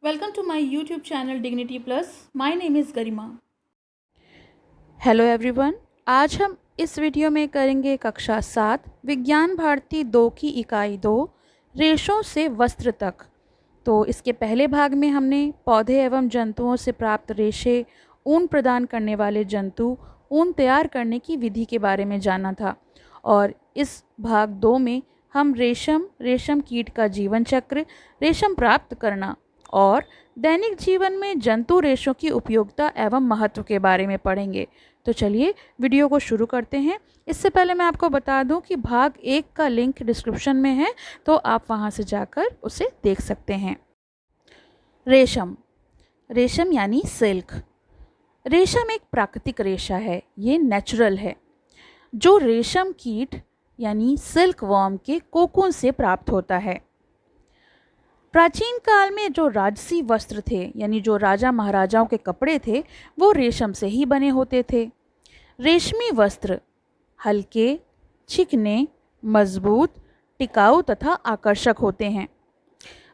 Welcome to my YouTube channel Dignity Plus. My name is Garima. Hello everyone. आज हम इस video में करेंगे कक्षा 7 विज्ञान भारती 2 की इकाई 2 रेशों से वस्त्र तक। तो इसके पहले भाग में हमने पौधे एवं जंतुओं से प्राप्त रेशे, ऊन प्रदान करने वाले जंतु, ऊन तैयार करने की विधि के बारे में जाना था। और इस भाग 2 में हम रेशम कीट का जीवन चक्र, रेशम प्राप्त करना और दैनिक जीवन में जंतु रेशों की उपयोगिता एवं महत्व के बारे में पढ़ेंगे। तो चलिए वीडियो को शुरू करते हैं। इससे पहले मैं आपको बता दूं कि भाग 1 का लिंक डिस्क्रिप्शन में है, तो आप वहां से जाकर उसे देख सकते हैं। रेशम रेशम यानी सिल्क। रेशम एक प्राकृतिक रेशा है, ये नेचुरल है, जो रेशम कीट यानी सिल्क वॉर्म के कोकून से प्राप्त होता है। प्राचीन काल में जो राजसी वस्त्र थे, यानी जो राजा महाराजाओं के कपड़े थे, वो रेशम से ही बने होते थे। रेशमी वस्त्र हल्के, चिकने, मजबूत, टिकाऊ तथा आकर्षक होते हैं।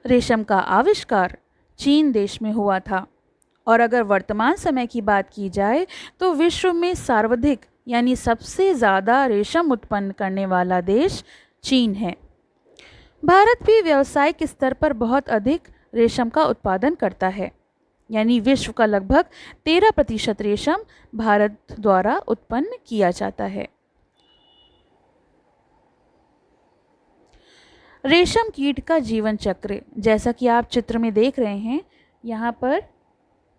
रेशम का आविष्कार चीन देश में हुआ था। और अगर वर्तमान समय की बात की जाए तो विश्व में सर्वाधिक यानी सबसे ज़्यादा रेशम उत्पन्न करने वाला देश चीन है। भारत भी व्यावसायिक स्तर पर बहुत अधिक रेशम का उत्पादन करता है, यानी विश्व का लगभग 13% रेशम भारत द्वारा उत्पन्न किया जाता है। रेशम कीट का जीवन चक्र, जैसा कि आप चित्र में देख रहे हैं, यहाँ पर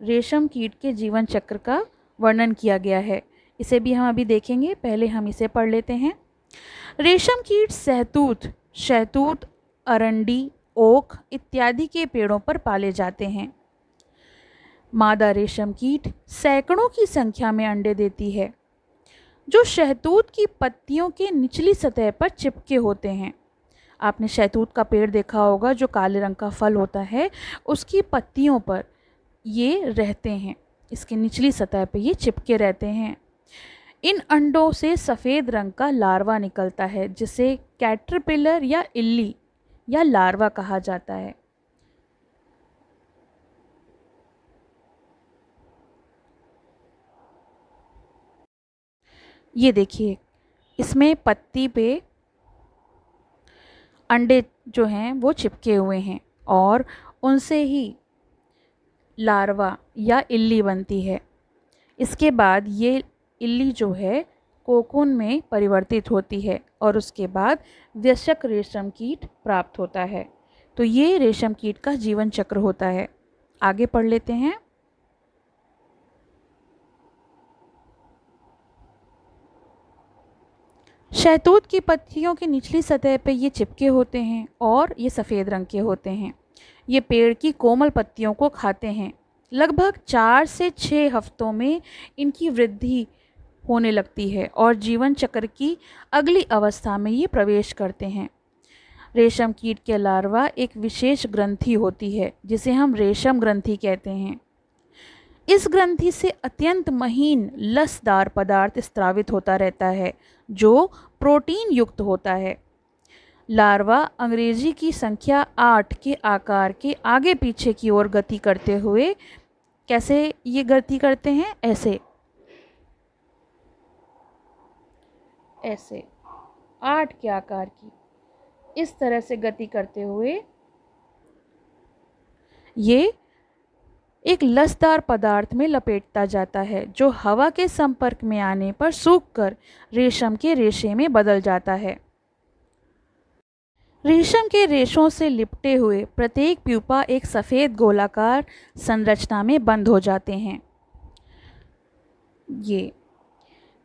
रेशम कीट के जीवन चक्र का वर्णन किया गया है। इसे भी हम अभी देखेंगे, पहले हम इसे पढ़ लेते हैं। रेशम कीट शहतूत, अरंडी, ओक इत्यादि के पेड़ों पर पाले जाते हैं। मादा रेशम कीट सैकड़ों की संख्या में अंडे देती है, जो शहतूत की पत्तियों के निचली सतह पर चिपके होते हैं। आपने शहतूत का पेड़ देखा होगा, जो काले रंग का फल होता है, उसकी पत्तियों पर ये रहते हैं, इसके निचली सतह पर ये चिपके रहते हैं। इन अंडों से सफ़ेद रंग का लार्वा निकलता है, जिसे कैटरपिलर या इल्ली या लार्वा कहा जाता है। ये देखिए, इसमें पत्ती पे अंडे जो हैं वो चिपके हुए हैं और उनसे ही लार्वा या इल्ली बनती है। इसके बाद ये इल्ली जो है कोकून में परिवर्तित होती है और उसके बाद वयस्क रेशम कीट प्राप्त होता है। तो ये रेशम कीट का जीवन चक्र होता है। आगे पढ़ लेते हैं। शहतूत की पत्तियों की निचली सतह पर ये चिपके होते हैं और ये सफ़ेद रंग के होते हैं। ये पेड़ की कोमल पत्तियों को खाते हैं। लगभग 4 से 6 हफ्तों में इनकी वृद्धि होने लगती है और जीवन चक्र की अगली अवस्था में ये प्रवेश करते हैं। रेशम कीट के लार्वा एक विशेष ग्रंथि होती है, जिसे हम रेशम ग्रंथि कहते हैं। इस ग्रंथि से अत्यंत महीन लसदार पदार्थ स्रावित होता रहता है, जो प्रोटीन युक्त होता है। लार्वा अंग्रेजी की संख्या 8 के आकार के आगे पीछे की ओर गति करते हुए, कैसे ये गति करते हैं, ऐसे 8 के आकार की इस तरह से गति करते हुए ये एक लसदार पदार्थ में लपेटता जाता है, जो हवा के संपर्क में आने पर सूखकर रेशम के रेशे में बदल जाता है। रेशम के रेशों से लिपटे हुए प्रत्येक प्यूपा एक सफ़ेद गोलाकार संरचना में बंद हो जाते हैं। ये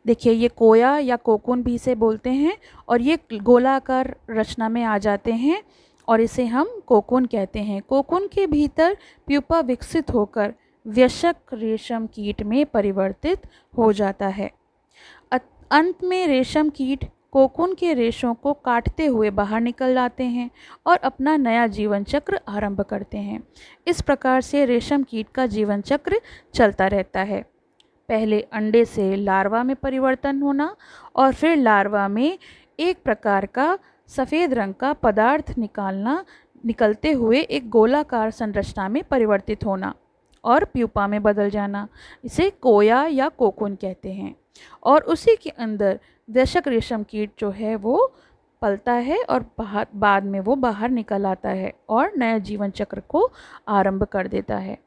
देखिए, ये कोया या कोकून भी इसे बोलते हैं, और ये गोलाकार रचना में आ जाते हैं और इसे हम कोकून कहते हैं। कोकून के भीतर प्यूपा विकसित होकर वयस्क रेशम कीट में परिवर्तित हो जाता है। अंत में रेशम कीट कोकून के रेशों को काटते हुए बाहर निकल आते हैं और अपना नया जीवन चक्र आरंभ करते हैं। इस प्रकार से रेशम कीट का जीवन चक्र चलता रहता है। पहले अंडे से लार्वा में परिवर्तन होना और फिर लार्वा में एक प्रकार का सफ़ेद रंग का पदार्थ निकालना, निकलते हुए एक गोलाकार संरचना में परिवर्तित होना और प्यूपा में बदल जाना, इसे कोया या कोकून कहते हैं। और उसी के अंदर वयस्क रेशम कीट जो है वो पलता है और बाद में वो बाहर निकल आता है और नया जीवन चक्र को आरंभ कर देता है।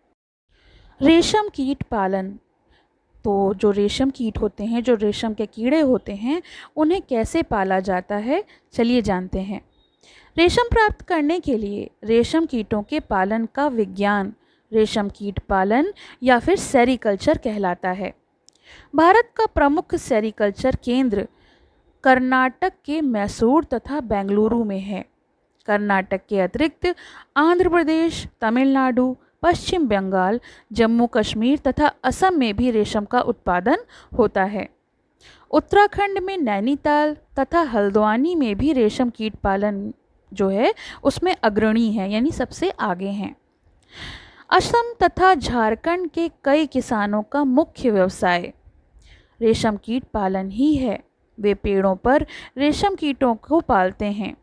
रेशम कीट पालन। तो जो रेशम कीट होते हैं, जो रेशम के कीड़े होते हैं, उन्हें कैसे पाला जाता है, चलिए जानते हैं। रेशम प्राप्त करने के लिए रेशम कीटों के पालन का विज्ञान रेशम कीट पालन या फिर सेरीकल्चर कहलाता है। भारत का प्रमुख सेरीकल्चर केंद्र कर्नाटक के मैसूर तथा बेंगलुरु में है। कर्नाटक के अतिरिक्त आंध्र प्रदेश, तमिलनाडु, पश्चिम बंगाल, जम्मू कश्मीर तथा असम में भी रेशम का उत्पादन होता है। उत्तराखंड में नैनीताल तथा हल्द्वानी में भी रेशम कीट पालन जो है उसमें अग्रणी है, यानी सबसे आगे हैं। असम तथा झारखंड के कई किसानों का मुख्य व्यवसाय रेशम कीट पालन ही है। वे पेड़ों पर रेशम कीटों को पालते हैं।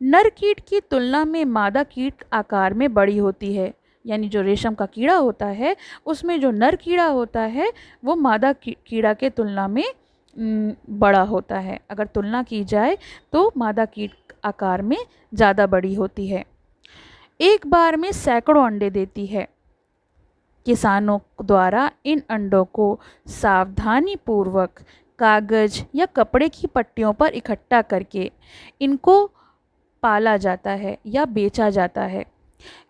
नर कीट की तुलना में मादा कीट आकार में बड़ी होती है, यानी जो रेशम का कीड़ा होता है उसमें जो नर कीड़ा होता है वो मादा कीड़ा के तुलना में बड़ा होता है। अगर तुलना की जाए तो मादा कीट आकार में ज़्यादा बड़ी होती है। एक बार में सैकड़ों अंडे देती है। किसानों द्वारा इन अंडों को सावधानी पूर्वक कागज़ या कपड़े की पट्टियों पर इकट्ठा करके इनको पाला जाता है या बेचा जाता है।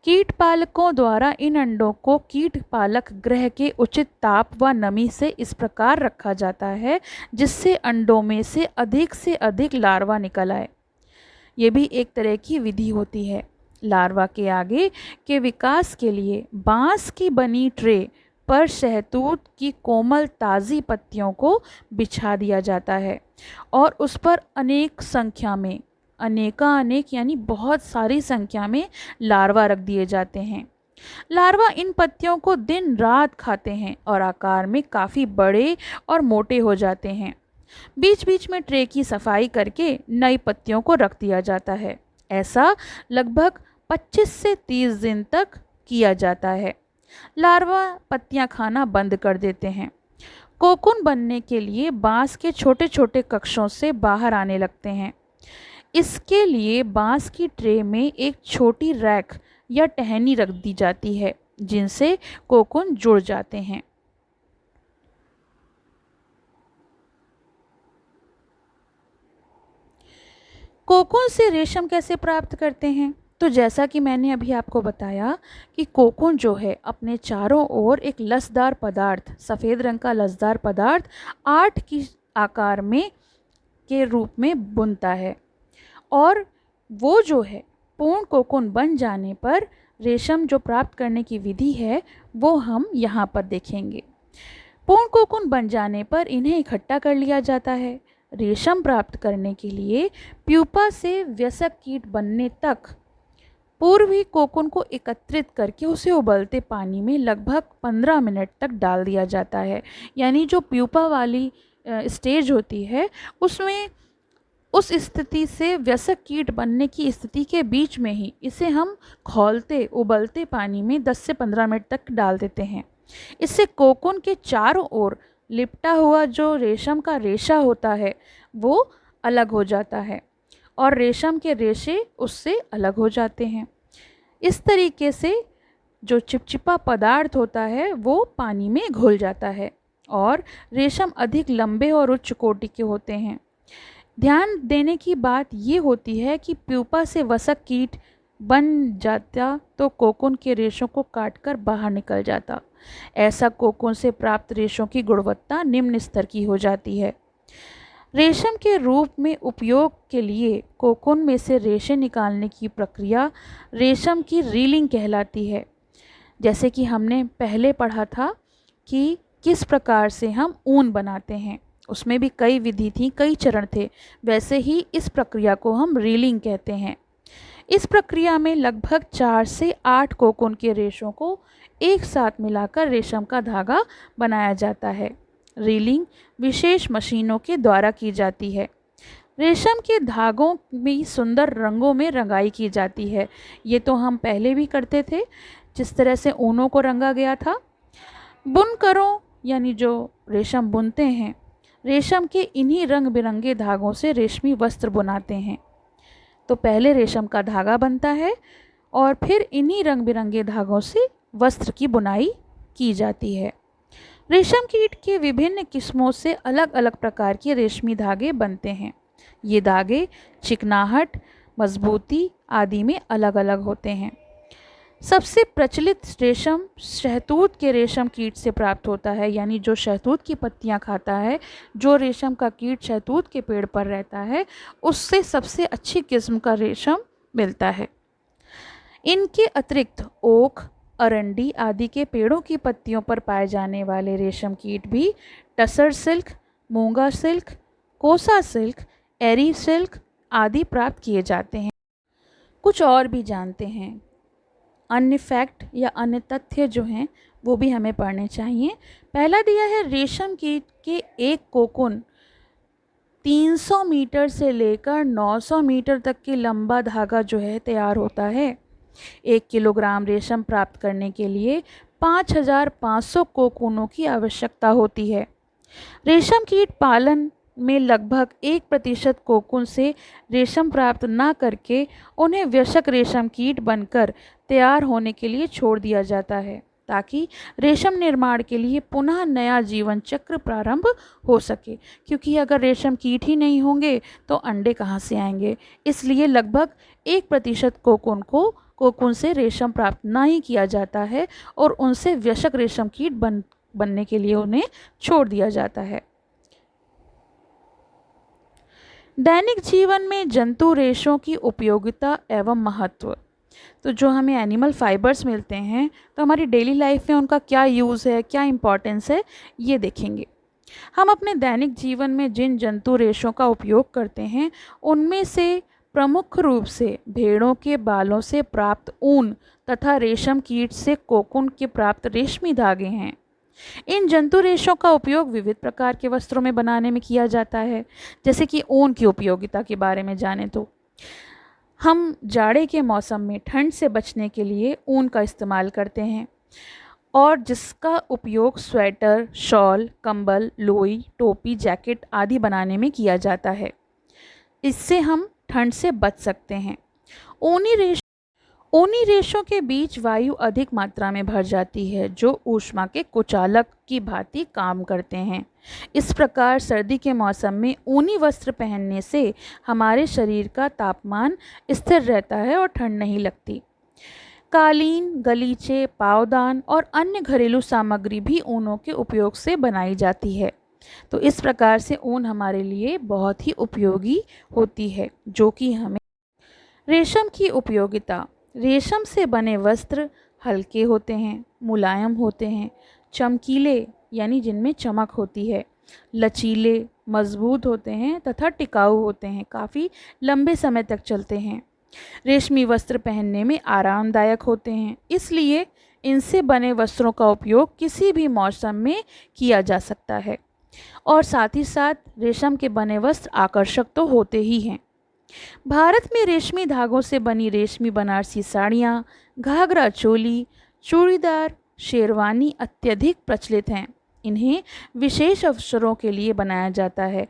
कीट पालकों द्वारा इन अंडों को कीट पालक गृह के उचित ताप व नमी से इस प्रकार रखा जाता है जिससे अंडों में से अधिक लार्वा निकल आए। ये भी एक तरह की विधि होती है। लार्वा के आगे के विकास के लिए बांस की बनी ट्रे पर शहतूत की कोमल ताज़ी पत्तियों को बिछा दिया जाता है और उस पर अनेक यानी बहुत सारी संख्या में लार्वा रख दिए जाते हैं। लार्वा इन पत्तियों को दिन रात खाते हैं और आकार में काफ़ी बड़े और मोटे हो जाते हैं। बीच बीच में ट्रे की सफाई करके नई पत्तियों को रख दिया जाता है। ऐसा लगभग 25 से 30 दिन तक किया जाता है। लार्वा पत्तियां खाना बंद कर देते हैं। कोकून बनने के लिए बांस के छोटे छोटे कक्षों से बाहर आने लगते हैं। इसके लिए बांस की ट्रे में एक छोटी रैक या टहनी रख दी जाती है जिनसे कोकून जुड़ जाते हैं। कोकून से रेशम कैसे प्राप्त करते हैं? तो जैसा कि मैंने अभी आपको बताया कि कोकून जो है अपने चारों ओर एक लसदार पदार्थ, सफ़ेद रंग का लसदार पदार्थ 8 की आकार में के रूप में बुनता है और वो जो है पूर्ण कोकून बन जाने पर रेशम जो प्राप्त करने की विधि है वो हम यहाँ पर देखेंगे। पूर्ण कोकून बन जाने पर इन्हें इकट्ठा कर लिया जाता है। रेशम प्राप्त करने के लिए प्यूपा से वयस्क कीट बनने तक पूर्वी कोकून को एकत्रित करके उसे उबलते पानी में लगभग 15 मिनट तक डाल दिया जाता है। यानी जो प्यूपा वाली स्टेज होती है उसमें उस स्थिति से वयस्क कीट बनने की स्थिति के बीच में ही इसे हम खौलते उबलते पानी में 10 से 15 मिनट तक डाल देते हैं। इससे कोकून के चारों ओर लिपटा हुआ जो रेशम का रेशा होता है वो अलग हो जाता है और रेशम के रेशे उससे अलग हो जाते हैं। इस तरीके से जो चिपचिपा पदार्थ होता है वो पानी में घुल जाता है और रेशम अधिक लंबे और उच्च कोटि के होते हैं। ध्यान देने की बात ये होती है कि प्यूपा से वयस्क कीट बन जाता तो कोकून के रेशों को काटकर बाहर निकल जाता। ऐसा कोकून से प्राप्त रेशों की गुणवत्ता निम्न स्तर की हो जाती है। रेशम के रूप में उपयोग के लिए कोकून में से रेशे निकालने की प्रक्रिया रेशम की रीलिंग कहलाती है। जैसे कि हमने पहले पढ़ा था कि किस प्रकार से हम ऊन बनाते हैं, उसमें भी कई विधि थी, कई चरण थे। वैसे ही इस प्रक्रिया को हम रीलिंग कहते हैं। इस प्रक्रिया में लगभग 4 से 8 कोकून के रेशों को एक साथ मिलाकर रेशम का धागा बनाया जाता है। रीलिंग विशेष मशीनों के द्वारा की जाती है। रेशम के धागों भी सुंदर रंगों में रंगाई की जाती है। ये तो हम पहले भी करते थे, जिस तरह से ऊनों को रंगा गया था। बुनकरों यानी जो रेशम बुनते हैं, रेशम के इन्हीं रंग बिरंगे धागों से रेशमी वस्त्र बुनाते हैं। तो पहले रेशम का धागा बनता है और फिर इन्हीं रंग बिरंगे धागों से वस्त्र की बुनाई की जाती है। रेशम कीट के विभिन्न किस्मों से अलग अलग प्रकार के रेशमी धागे बनते हैं। ये धागे चिकनाहट, मजबूती आदि में अलग अलग होते हैं। सबसे प्रचलित रेशम शहतूत के रेशम कीट से प्राप्त होता है, यानी जो शहतूत की पत्तियां खाता है, जो रेशम का कीट शहतूत के पेड़ पर रहता है, उससे सबसे अच्छी किस्म का रेशम मिलता है। इनके अतिरिक्त ओक, अरंडी आदि के पेड़ों की पत्तियों पर पाए जाने वाले रेशम कीट भी टसर सिल्क, मूंगा सिल्क, कोसा सिल्क, एरी सिल्क आदि प्राप्त किए जाते हैं। कुछ और भी जानते हैं, अन्य फैक्ट या अन्य तथ्य जो हैं वो भी हमें पढ़ने चाहिए। पहला दिया है, रेशम कीट के एक कोकुन 300 मीटर से लेकर 900 मीटर तक की लंबा धागा जो है तैयार होता है। 1 किलोग्राम रेशम प्राप्त करने के लिए 5500 कोकूनों की आवश्यकता होती है। रेशम कीट पालन में लगभग 1% कोकून से रेशम प्राप्त न करके उन्हें वयस्क रेशम कीट बनकर तैयार होने के लिए छोड़ दिया जाता है, ताकि रेशम निर्माण के लिए पुनः नया जीवन चक्र प्रारंभ हो सके। क्योंकि अगर रेशम कीट ही नहीं होंगे तो अंडे कहाँ से आएंगे। इसलिए लगभग 1% कोकून से रेशम प्राप्त ना ही किया जाता है और उनसे वयस्क रेशम कीट बनने के लिए उन्हें छोड़ दिया जाता है। दैनिक जीवन में जंतु रेशों की उपयोगिता एवं महत्व। तो जो हमें एनिमल फाइबर्स मिलते हैं, तो हमारी डेली लाइफ में उनका क्या यूज़ है, क्या इम्पोर्टेंस है, ये देखेंगे। हम अपने दैनिक जीवन में जिन जंतु रेशों का उपयोग करते हैं, उनमें से प्रमुख रूप से भेड़ों के बालों से प्राप्त ऊन तथा रेशम कीट से कोकून के प्राप्त रेशमी धागे हैं। इन जंतु रेशों का उपयोग विविध प्रकार के वस्त्रों में बनाने में किया जाता है। जैसे कि ऊन की उपयोगिता के बारे में जानें तो हम जाड़े के मौसम में ठंड से बचने के लिए ऊन का इस्तेमाल करते हैं, और जिसका उपयोग स्वेटर, शॉल, कंबल, लोई, टोपी, जैकेट आदि बनाने में किया जाता है। इससे हम ठंड से बच सकते हैं। ऊनी रेशों के बीच वायु अधिक मात्रा में भर जाती है, जो ऊष्मा के कुचालक की भांति काम करते हैं। इस प्रकार सर्दी के मौसम में ऊनी वस्त्र पहनने से हमारे शरीर का तापमान स्थिर रहता है और ठंड नहीं लगती। कालीन, गलीचे, पावदान और अन्य घरेलू सामग्री भी ऊनों के उपयोग से बनाई जाती है। तो इस प्रकार से ऊन हमारे लिए बहुत ही उपयोगी होती है, जो कि हमें। रेशम की उपयोगिता। रेशम से बने वस्त्र हल्के होते हैं, मुलायम होते हैं, चमकीले यानी जिनमें चमक होती है, लचीले, मजबूत होते हैं तथा टिकाऊ होते हैं, काफ़ी लंबे समय तक चलते हैं। रेशमी वस्त्र पहनने में आरामदायक होते हैं, इसलिए इनसे बने वस्त्रों का उपयोग किसी भी मौसम में किया जा सकता है। और साथ ही साथ रेशम के बने वस्त्र आकर्षक तो होते ही हैं। भारत में रेशमी धागों से बनी रेशमी बनारसी साड़ियाँ, घाघरा चोली, चूड़ीदार, शेरवानी अत्यधिक प्रचलित हैं। इन्हें विशेष अवसरों के लिए बनाया जाता है,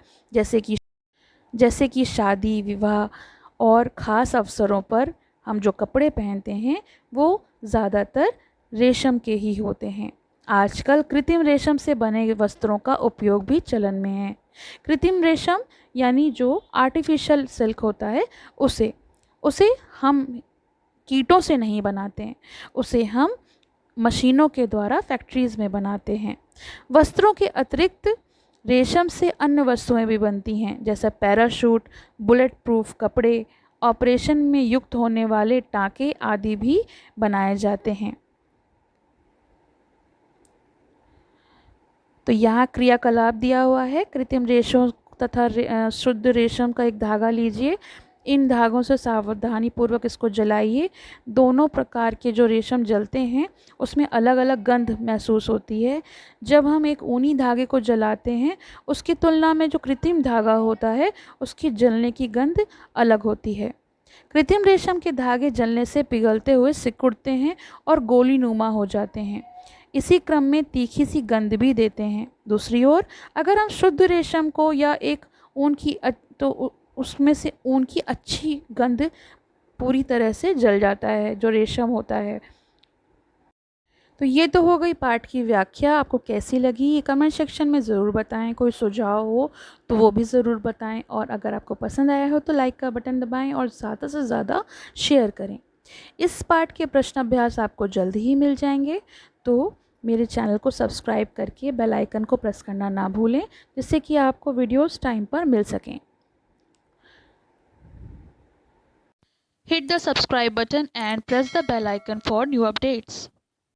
जैसे कि शादी, विवाह और ख़ास अवसरों पर हम जो कपड़े पहनते हैं वो ज़्यादातर रेशम के ही होते हैं। आजकल कृत्रिम रेशम से बने वस्त्रों का उपयोग भी चलन में है। कृत्रिम रेशम यानी जो आर्टिफिशियल सिल्क होता है, उसे हम कीटों से नहीं बनाते हैं, उसे हम मशीनों के द्वारा फैक्ट्रीज़ में बनाते हैं। वस्त्रों के अतिरिक्त रेशम से अन्य वस्तुएं भी बनती हैं, जैसे पैराशूट, बुलेट प्रूफ कपड़े, ऑपरेशन में युक्त होने वाले टाँके आदि भी बनाए जाते हैं। तो यहाँ क्रियाकलाप दिया हुआ है। कृत्रिम रेशों तथा शुद्ध रेशम का एक धागा लीजिए, इन धागों से सावधानी पूर्वक इसको जलाइए। दोनों प्रकार के जो रेशम जलते हैं उसमें अलग अलग गंध महसूस होती है। जब हम एक ऊनी धागे को जलाते हैं उसकी तुलना में जो कृत्रिम धागा होता है उसकी जलने की गंध अलग होती है। कृत्रिम रेशम के धागे जलने से पिघलते हुए सिकुड़ते हैं और गोली नुमा हो जाते हैं। इसी क्रम में तीखी सी गंध भी देते हैं। दूसरी ओर अगर हम शुद्ध रेशम को या एक ऊन की तो उसमें से ऊन की अच्छी गंध पूरी तरह से जल जाता है जो रेशम होता है। तो ये तो हो गई पाठ की व्याख्या। आपको कैसी लगी ये कमेंट सेक्शन में ज़रूर बताएं। कोई सुझाव हो तो वो भी ज़रूर बताएं, और अगर आपको पसंद आया हो तो लाइक का बटन दबाएं और ज़्यादा से ज़्यादा शेयर करें। इस पाठ के प्रश्न अभ्यास आपको जल्द ही मिल जाएंगे, तो मेरे चैनल को सब्सक्राइब करके बेल आइकन को प्रेस करना ना भूलें, जिससे कि आपको वीडियोस टाइम पर मिल सकें। Hit the subscribe button and press the bell icon for new updates.